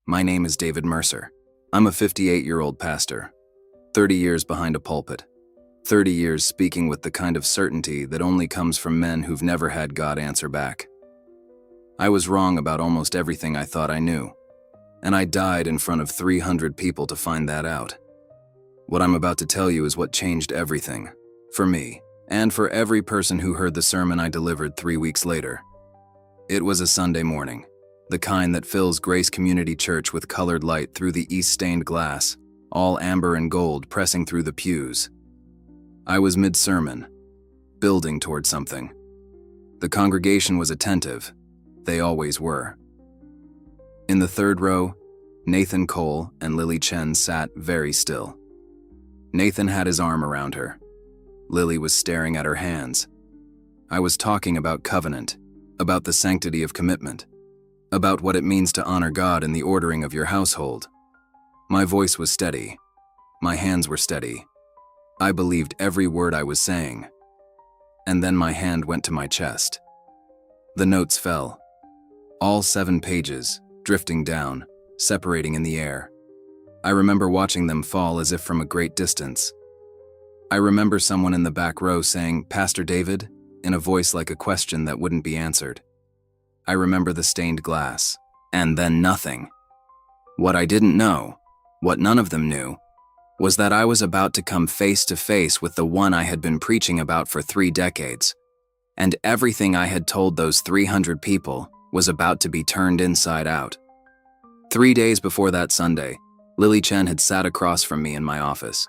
My name is David Mercer. I'm a 58-year-old pastor, 30 years behind a pulpit, 30 years speaking with the kind of certainty that only comes from men who've never had God answer back. I was wrong about almost everything I thought I knew, and I died in front of 300 people to find that out. What I'm about to tell you is what changed everything, for me, and for every person who heard the sermon I delivered 3 weeks later. It was a Sunday morning, the kind that fills Grace Community Church with colored light through the East-stained glass, all amber and gold pressing through the pews. I was mid-sermon, building toward something. The congregation was attentive. They always were. In the third row, Nathan Cole and Lily Chen sat very still. Nathan had his arm around her. Lily was staring at her hands. I was talking about covenant, about the sanctity of commitment, about what it means to honor God in the ordering of your household. My voice was steady. My hands were steady. I believed every word I was saying. And then my hand went to my chest. The notes fell. All 7 pages, drifting down, separating in the air. I remember watching them fall as if from a great distance. I remember someone in the back row saying, "Pastor David?" in a voice like a question that wouldn't be answered. I remember the stained glass, and then nothing. What I didn't know, what none of them knew, was that I was about to come face to face with the one I had been preaching about for 3 decades, and everything I had told those 300 people was about to be turned inside out. 3 days before that Sunday, Lily Chen had sat across from me in my office.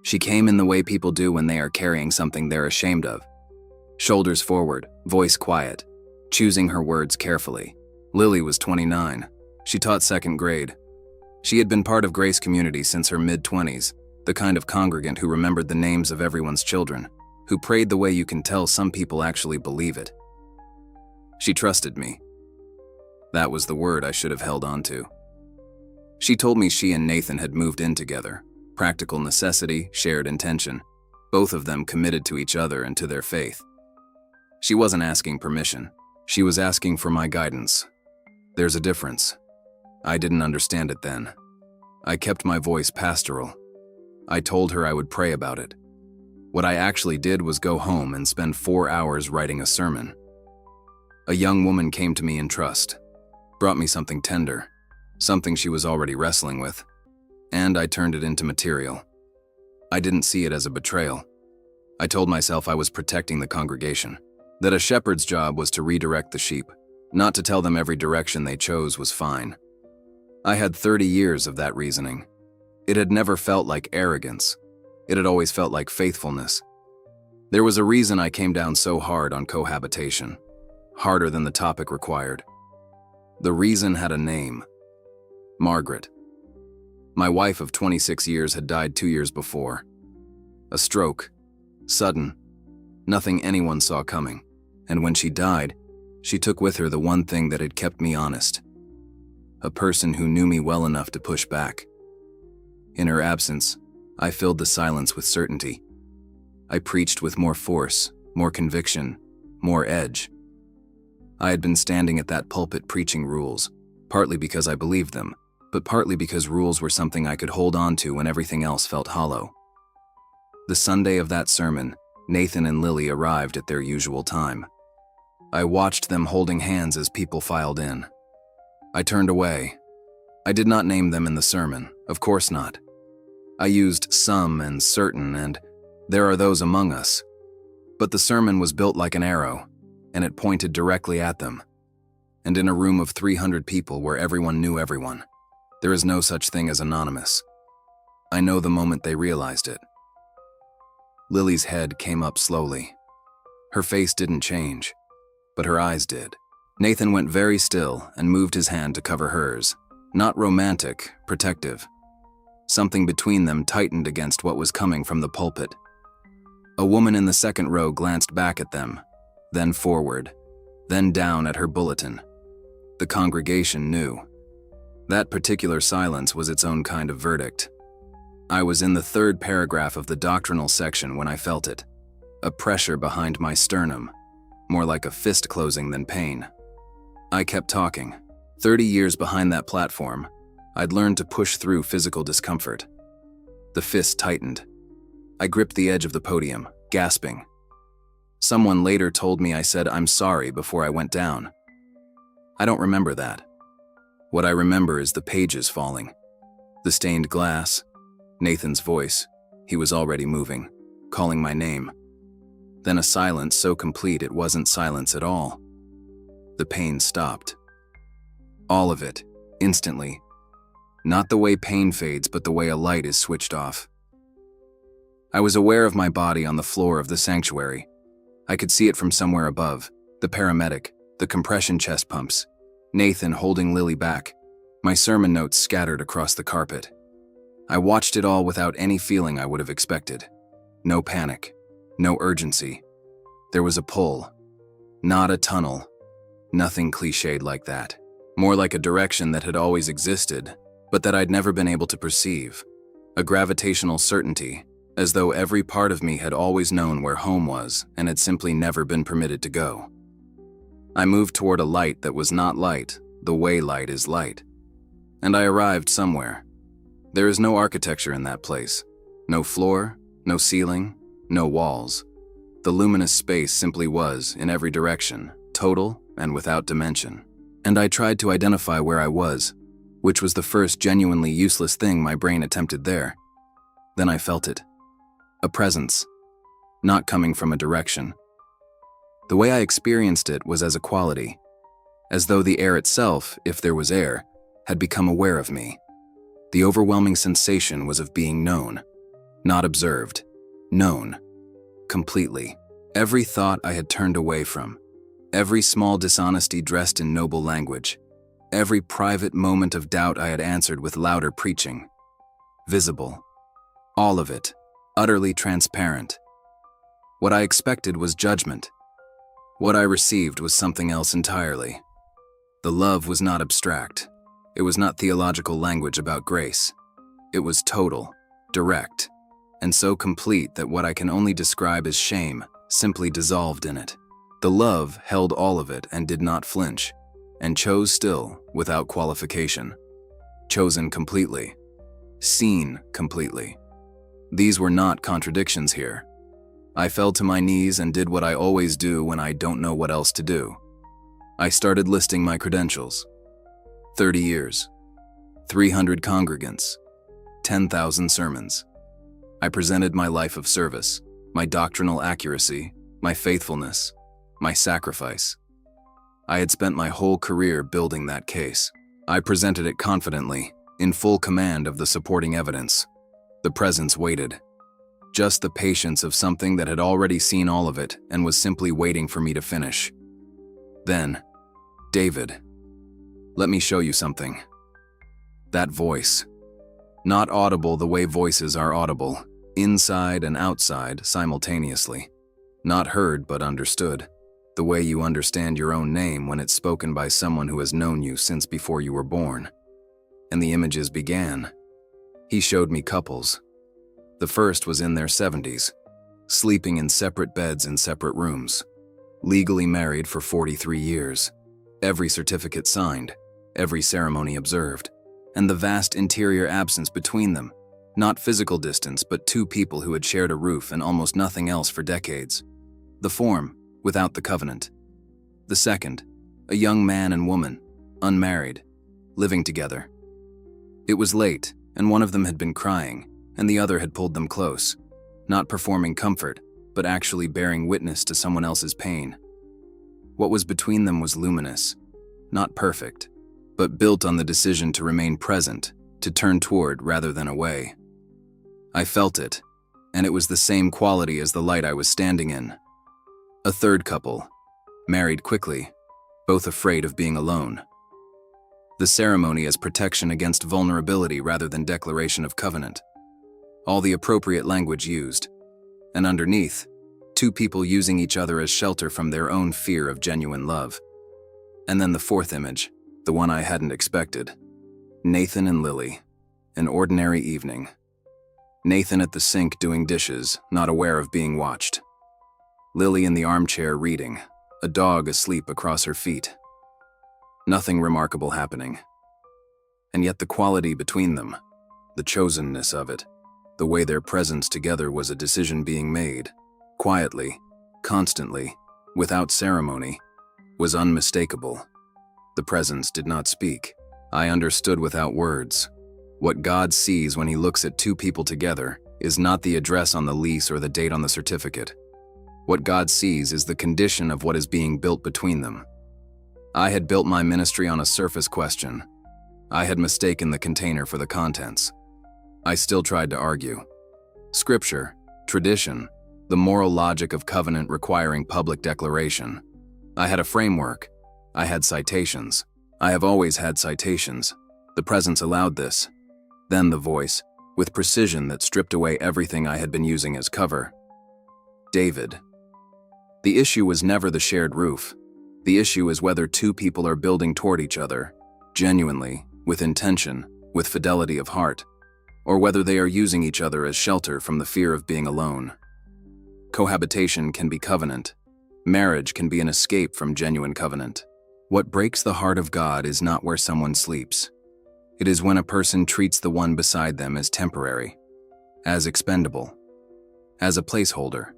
She came in the way people do when they are carrying something they're ashamed of. Shoulders forward, voice quiet, choosing her words carefully. Lily was 29. She taught 2nd grade. She had been part of Grace Community since her mid-20s, the kind of congregant who remembered the names of everyone's children, who prayed the way you can tell some people actually believe it. She trusted me. That was the word I should have held on to. She told me she and Nathan had moved in together. Practical necessity, shared intention. Both of them committed to each other and to their faith. She wasn't asking permission. She was asking for my guidance. There's a difference. I didn't understand it then. I kept my voice pastoral. I told her I would pray about it. What I actually did was go home and spend 4 hours writing a sermon. A young woman came to me in trust, brought me something tender, something she was already wrestling with, and I turned it into material. I didn't see it as a betrayal. I told myself I was protecting the congregation, that a shepherd's job was to redirect the sheep, not to tell them every direction they chose was fine. I had 30 years of that reasoning. It had never felt like arrogance. It had always felt like faithfulness. There was a reason I came down so hard on cohabitation, harder than the topic required. The reason had a name. Margaret. My wife of 26 years had died 2 years before. A stroke. Sudden. Nothing anyone saw coming. And when she died, she took with her the one thing that had kept me honest. A person who knew me well enough to push back. In her absence, I filled the silence with certainty. I preached with more force, more conviction, more edge. I had been standing at that pulpit preaching rules, partly because I believed them, but partly because rules were something I could hold on to when everything else felt hollow. The Sunday of that sermon, Nathan and Lily arrived at their usual time. I watched them holding hands as people filed in. I turned away. I did not name them in the sermon, of course not. I used some and certain and there are those among us. But the sermon was built like an arrow, and it pointed directly at them. And in a room of 300 people where everyone knew everyone, there is no such thing as anonymous. I know the moment they realized it. Lily's head came up slowly. Her face didn't change, but her eyes did. Nathan went very still and moved his hand to cover hers. Not romantic, protective. Something between them tightened against what was coming from the pulpit. A woman in the 2nd row glanced back at them, then forward, then down at her bulletin. The congregation knew. That particular silence was its own kind of verdict. I was in the 3rd paragraph of the doctrinal section when I felt it. A pressure behind my sternum, more like a fist closing than pain. I kept talking. 30 years behind that platform, I'd learned to push through physical discomfort. The fist tightened. I gripped the edge of the podium, gasping. Someone later told me I said "I'm sorry" before I went down. I don't remember that. What I remember is the pages falling, the stained glass, Nathan's voice, he was already moving, calling my name. Then a silence so complete it wasn't silence at all. The pain stopped. All of it, instantly. Not the way pain fades, but the way a light is switched off. I was aware of my body on the floor of the sanctuary. I could see it from somewhere above, the paramedic, the compression chest pumps, Nathan holding Lily back, my sermon notes scattered across the carpet. I watched it all without any feeling I would have expected. No panic, no urgency. There was a pull, not a tunnel, nothing cliched like that. More like a direction that had always existed, but that I'd never been able to perceive. A gravitational certainty, as though every part of me had always known where home was and had simply never been permitted to go. I moved toward a light that was not light, the way light is light. And I arrived somewhere. There is no architecture in that place. No floor, no ceiling, no walls. The luminous space simply was, in every direction, total and without dimension. And I tried to identify where I was, which was the first genuinely useless thing my brain attempted there. Then I felt it. A presence, not coming from a direction. The way I experienced it was as a quality, as though the air itself, if there was air, had become aware of me. The overwhelming sensation was of being known, not observed, known, completely. Every thought I had turned away from, every small dishonesty dressed in noble language, every private moment of doubt I had answered with louder preaching. Visible. All of it, utterly transparent. What I expected was judgment. What I received was something else entirely. The love was not abstract. It was not theological language about grace. It was total, direct, and so complete that what I can only describe as shame simply dissolved in it. The love held all of it and did not flinch, and chose still, without qualification. Chosen completely. Seen completely. These were not contradictions here. I fell to my knees and did what I always do when I don't know what else to do. I started listing my credentials. 30 years, 300 congregants, 10,000 sermons. I presented my life of service, my doctrinal accuracy, my faithfulness, my sacrifice. I had spent my whole career building that case. I presented it confidently, in full command of the supporting evidence. The presence waited. Just the patience of something that had already seen all of it and was simply waiting for me to finish. Then, David, let me show you something. That voice. Not audible the way voices are audible, inside and outside simultaneously. Not heard but understood, the way you understand your own name when it's spoken by someone who has known you since before you were born. And the images began. He showed me couples. The first was in their 70s, sleeping in separate beds in separate rooms, legally married for 43 years, every certificate signed, every ceremony observed, and the vast interior absence between them, not physical distance, but two people who had shared a roof and almost nothing else for decades. The form, without the covenant. The second, a young man and woman, unmarried, living together. It was late, and one of them had been crying, and the other had pulled them close, not performing comfort, but actually bearing witness to someone else's pain. What was between them was luminous, not perfect, but built on the decision to remain present, to turn toward rather than away. I felt it, and it was the same quality as the light I was standing in. A third couple, married quickly, both afraid of being alone. The ceremony as protection against vulnerability rather than declaration of covenant. All the appropriate language used, and underneath, two people using each other as shelter from their own fear of genuine love. And then the fourth image, the one I hadn't expected. Nathan and Lily, an ordinary evening. Nathan at the sink doing dishes, not aware of being watched. Lily in the armchair reading, a dog asleep across her feet. Nothing remarkable happening. And yet the quality between them, the chosenness of it, the way their presence together was a decision being made, quietly, constantly, without ceremony, was unmistakable. The presence did not speak. I understood without words. What God sees when He looks at two people together is not the address on the lease or the date on the certificate. What God sees is the condition of what is being built between them. I had built my ministry on a surface question. I had mistaken the container for the contents. I still tried to argue. Scripture, tradition, the moral logic of covenant requiring public declaration. I had a framework. I had citations. I have always had citations. The presence allowed this. Then the voice, with precision that stripped away everything I had been using as cover. David. The issue was never the shared roof. The issue is whether two people are building toward each other, genuinely, with intention, with fidelity of heart, or whether they are using each other as shelter from the fear of being alone. Cohabitation can be covenant. Marriage can be an escape from genuine covenant. What breaks the heart of God is not where someone sleeps. It is when a person treats the one beside them as temporary, as expendable, as a placeholder.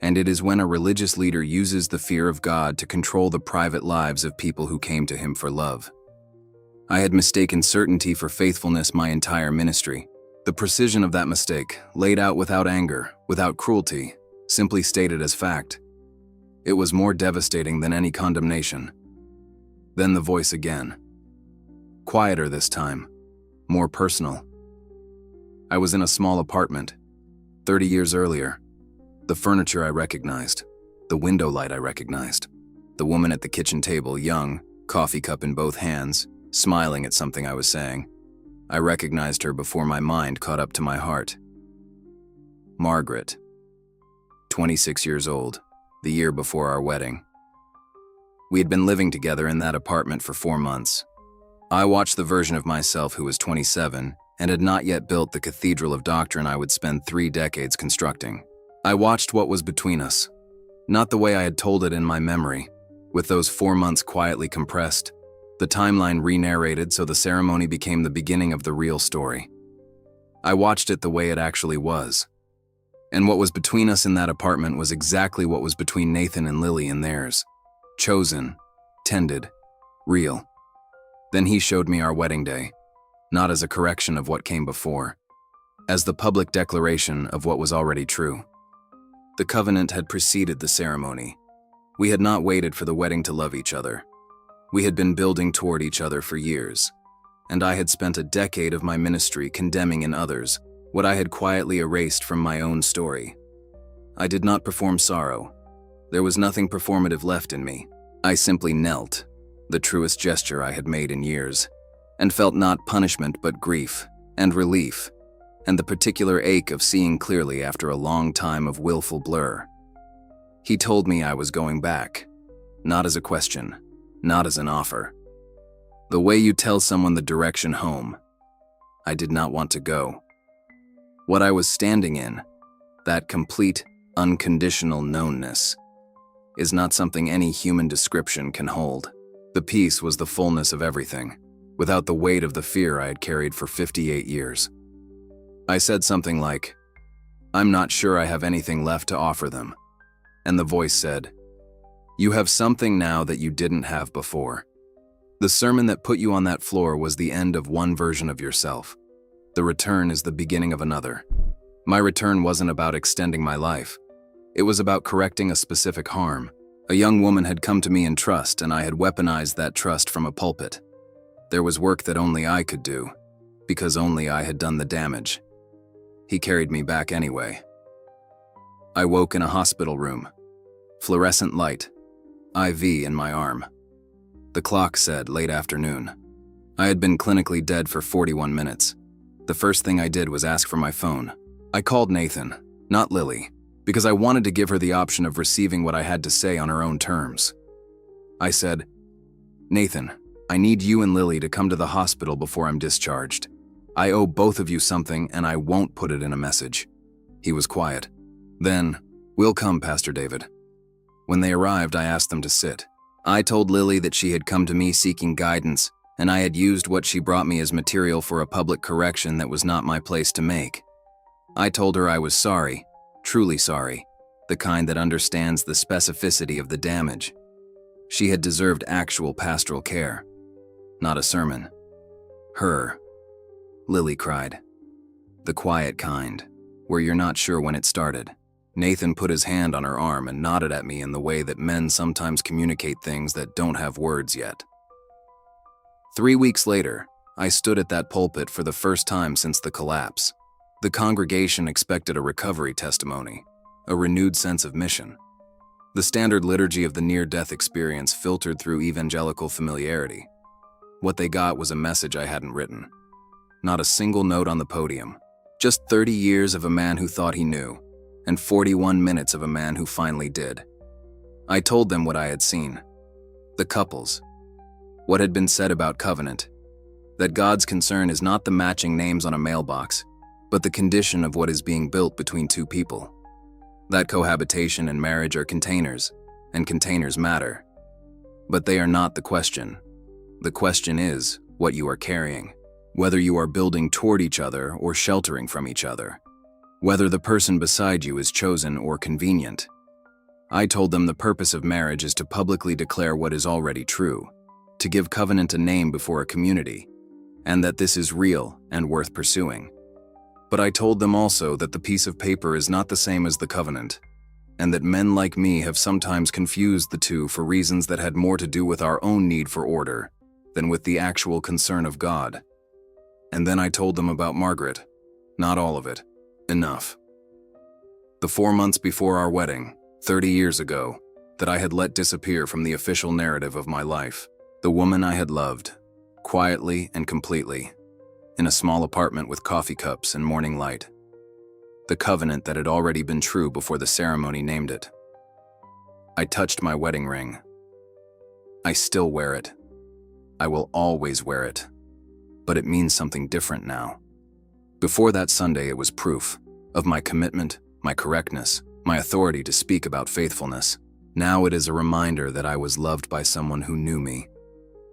And it is when a religious leader uses the fear of God to control the private lives of people who came to him for love. I had mistaken certainty for faithfulness my entire ministry. The precision of that mistake, laid out without anger, without cruelty, simply stated as fact. It was more devastating than any condemnation. Then the voice again. Quieter this time, more personal. I was in a small apartment, 30 years earlier. The furniture I recognized, the window light I recognized, the woman at the kitchen table, young, coffee cup in both hands, smiling at something I was saying. I recognized her before my mind caught up to my heart. Margaret, 26 years old, the year before our wedding. We had been living together in that apartment for 4 months. I watched the version of myself who was 27 and had not yet built the cathedral of doctrine I would spend 3 decades constructing. I watched what was between us, not the way I had told it in my memory, with those 4 months quietly compressed, the timeline re-narrated so the ceremony became the beginning of the real story. I watched it the way it actually was. And what was between us in that apartment was exactly what was between Nathan and Lily in theirs. Chosen, tended, real. Then he showed me our wedding day, not as a correction of what came before, as the public declaration of what was already true. The covenant had preceded the ceremony. We had not waited for the wedding to love each other. We had been building toward each other for years, and I had spent a decade of my ministry condemning in others what I had quietly erased from my own story. I did not perform sorrow. There was nothing performative left in me. I simply knelt, the truest gesture I had made in years, and felt not punishment but grief and relief, and the particular ache of seeing clearly after a long time of willful blur. He told me I was going back, not as a question, not as an offer. The way you tell someone the direction home. I did not want to go. What I was standing in, that complete, unconditional knownness, is not something any human description can hold. The peace was the fullness of everything, without the weight of the fear I had carried for 58 years. I said something like, "I'm not sure I have anything left to offer them." And the voice said, "You have something now that you didn't have before." The sermon that put you on that floor was the end of one version of yourself. The return is the beginning of another. My return wasn't about extending my life. It was about correcting a specific harm. A young woman had come to me in trust, and I had weaponized that trust from a pulpit. There was work that only I could do, because only I had done the damage. He carried me back anyway. I woke in a hospital room. Fluorescent light. IV in my arm. The clock said late afternoon. I had been clinically dead for 41 minutes. The first thing I did was ask for my phone. I called Nathan, not Lily, because I wanted to give her the option of receiving what I had to say on her own terms. I said, "Nathan, I need you and Lily to come to the hospital before I'm discharged. I owe both of you something, and I won't put it in a message." He was quiet. Then, "We'll come, Pastor David." When they arrived, I asked them to sit. I told Lily that she had come to me seeking guidance, and I had used what she brought me as material for a public correction that was not my place to make. I told her I was sorry, truly sorry, the kind that understands the specificity of the damage. She had deserved actual pastoral care, not a sermon. Her. Lily cried. The quiet kind, where you're not sure when it started. Nathan put his hand on her arm and nodded at me in the way that men sometimes communicate things that don't have words yet. 3 weeks later, I stood at that pulpit for the first time since the collapse. The congregation expected a recovery testimony, a renewed sense of mission. The standard liturgy of the near-death experience filtered through evangelical familiarity. What they got was a message I hadn't written. Not a single note on the podium. Just 30 years of a man who thought he knew, and 41 minutes of a man who finally did. I told them what I had seen. The couples. What had been said about covenant. That God's concern is not the matching names on a mailbox, but the condition of what is being built between two people. That cohabitation and marriage are containers, and containers matter. But they are not the question. The question is what you are carrying. Whether you are building toward each other or sheltering from each other. Whether the person beside you is chosen or convenient. I told them the purpose of marriage is to publicly declare what is already true, to give covenant a name before a community, and that this is real and worth pursuing. But I told them also that the piece of paper is not the same as the covenant, and that men like me have sometimes confused the two for reasons that had more to do with our own need for order than with the actual concern of God. And then I told them about Margaret. Not all of it. Enough. The 4 months before our wedding, 30 years ago, that I had let disappear from the official narrative of my life. The woman I had loved, quietly and completely, in a small apartment with coffee cups and morning light. The covenant that had already been true before the ceremony named it. I touched my wedding ring. I still wear it. I will always wear it. But it means something different now. Before that Sunday, it was proof of my commitment, my correctness, my authority to speak about faithfulness. Now it is a reminder that I was loved by someone who knew me,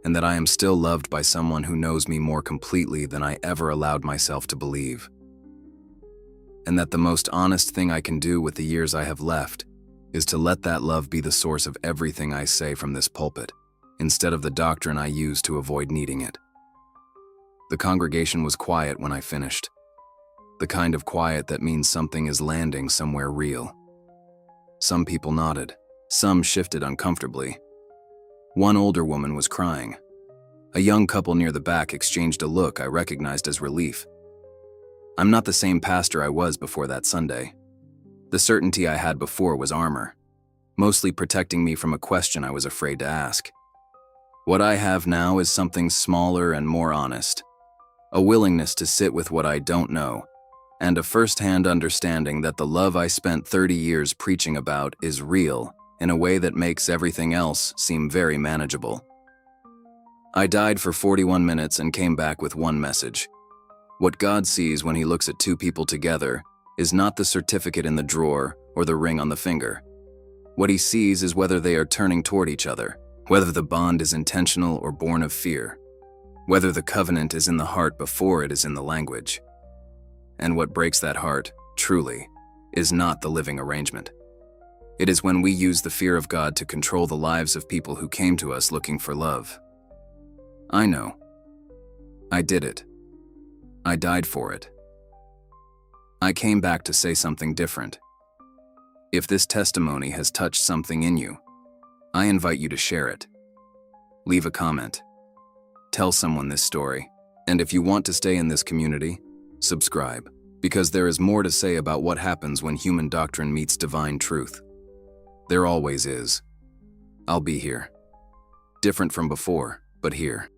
and that I am still loved by someone who knows me more completely than I ever allowed myself to believe. And that the most honest thing I can do with the years I have left is to let that love be the source of everything I say from this pulpit, instead of the doctrine I use to avoid needing it. The congregation was quiet when I finished. The kind of quiet that means something is landing somewhere real. Some people nodded. Some shifted uncomfortably. One older woman was crying. A young couple near the back exchanged a look I recognized as relief. I'm not the same pastor I was before that Sunday. The certainty I had before was armor, mostly protecting me from a question I was afraid to ask. What I have now is something smaller and more honest. A willingness to sit with what I don't know, and a first-hand understanding that the love I spent 30 years preaching about is real in a way that makes everything else seem very manageable. I died for 41 minutes and came back with one message. What God sees when He looks at two people together is not the certificate in the drawer or the ring on the finger. What He sees is whether they are turning toward each other, whether the bond is intentional or born of fear, whether the covenant is in the heart before it is in the language. And what breaks that heart, truly, is not the living arrangement. It is when we use the fear of God to control the lives of people who came to us looking for love. I know. I did it. I died for it. I came back to say something different. If this testimony has touched something in you, I invite you to share it. Leave a comment. Tell someone this story. And if you want to stay in this community, subscribe, because there is more to say about what happens when human doctrine meets divine truth. There always is. I'll be here. Different from before, but here.